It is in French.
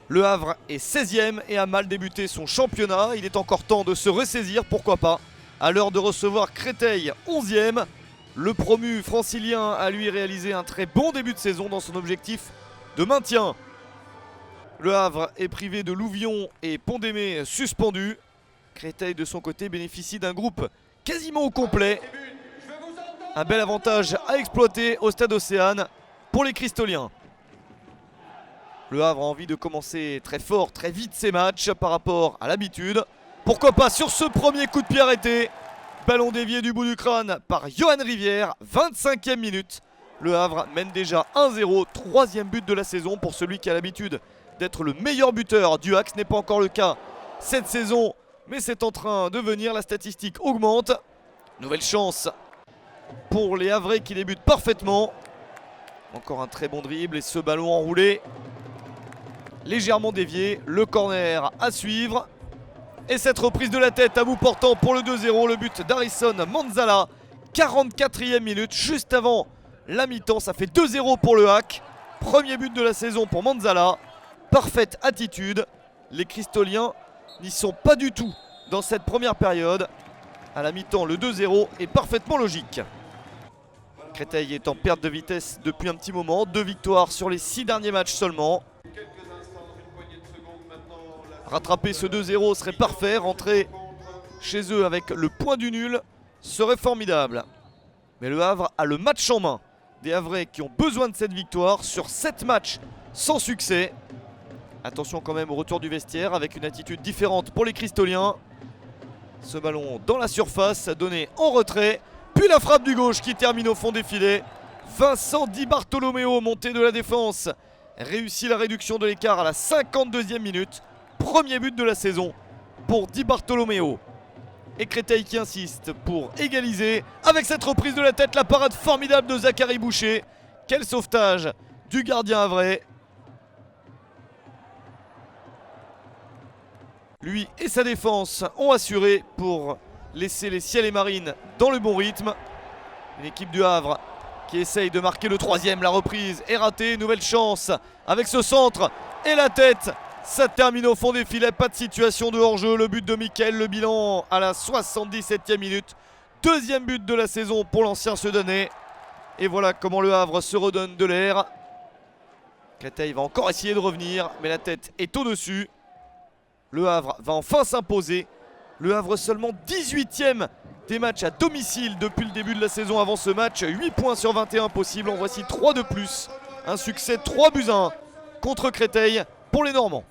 Le Havre est 16e et a mal débuté son championnat. Il est encore temps de se ressaisir, pourquoi pas. À l'heure de recevoir Créteil, 11e. Le promu francilien a lui réalisé un très bon début de saison dans son objectif de maintien. Le Havre est privé de Louvion et Pont-d'Aimé suspendu. Créteil de son côté bénéficie d'un groupe quasiment au complet. Un bel avantage à exploiter au stade Océane pour les Cristoliens. Le Havre a envie de commencer très fort, très vite ses matchs par rapport à l'habitude. Pourquoi pas sur ce premier coup de pied arrêté. Ballon dévié du bout du crâne par Johan Rivière, 25e minute. Le Havre mène déjà 1-0, troisième but de la saison pour celui qui a l'habitude d'être le meilleur buteur du HAC. Ce n'est pas encore le cas cette saison, mais c'est en train de venir, la statistique augmente. Nouvelle chance pour les Havrais qui débutent parfaitement. Encore un très bon dribble et ce ballon enroulé, légèrement dévié, le corner à suivre. Et cette reprise de la tête à bout portant pour le 2-0, le but d'Harrison Manzala, 44e minute, juste avant la mi-temps, ça fait 2-0 pour le HAC. Premier but de la saison pour Manzala, parfaite attitude. Les Cristoliens n'y sont pas du tout dans cette première période. À la mi-temps, le 2-0 est parfaitement logique. Créteil est en perte de vitesse depuis un petit moment, 2 victoires sur les 6 derniers matchs seulement. Rattraper ce 2-0 serait parfait, rentrer chez eux avec le point du nul serait formidable. Mais le Havre a le match en main. Des Havrais qui ont besoin de cette victoire sur 7 matchs sans succès. Attention quand même au retour du vestiaire avec une attitude différente pour les Cristoliens. Ce ballon dans la surface donné en retrait. Puis la frappe du gauche qui termine au fond des filets. Vincent Di Bartolomeo, monté de la défense, réussit la réduction de l'écart à la 52e minute. Premier but de la saison pour Di Bartolomeo. Et Créteil qui insiste pour égaliser. Avec cette reprise de la tête, la parade formidable de Zachary Boucher. Quel sauvetage du gardien havrais. Lui et sa défense ont assuré pour laisser les Ciels et Marines dans le bon rythme. Une équipe du Havre qui essaye de marquer le troisième. La reprise est ratée. Nouvelle chance avec ce centre et la tête. Ça termine au fond des filets, pas de situation de hors-jeu. Le but de Mickaël, le bilan à la 77e minute. Deuxième but de la saison pour l'ancien Sedanais. Et voilà comment le Havre se redonne de l'air. Créteil va encore essayer de revenir, mais la tête est au-dessus. Le Havre va enfin s'imposer. Le Havre seulement 18e des matchs à domicile depuis le début de la saison avant ce match. 8 points sur 21 possibles, en voici 3 de plus. Un succès 3-1 contre Créteil pour les Normands.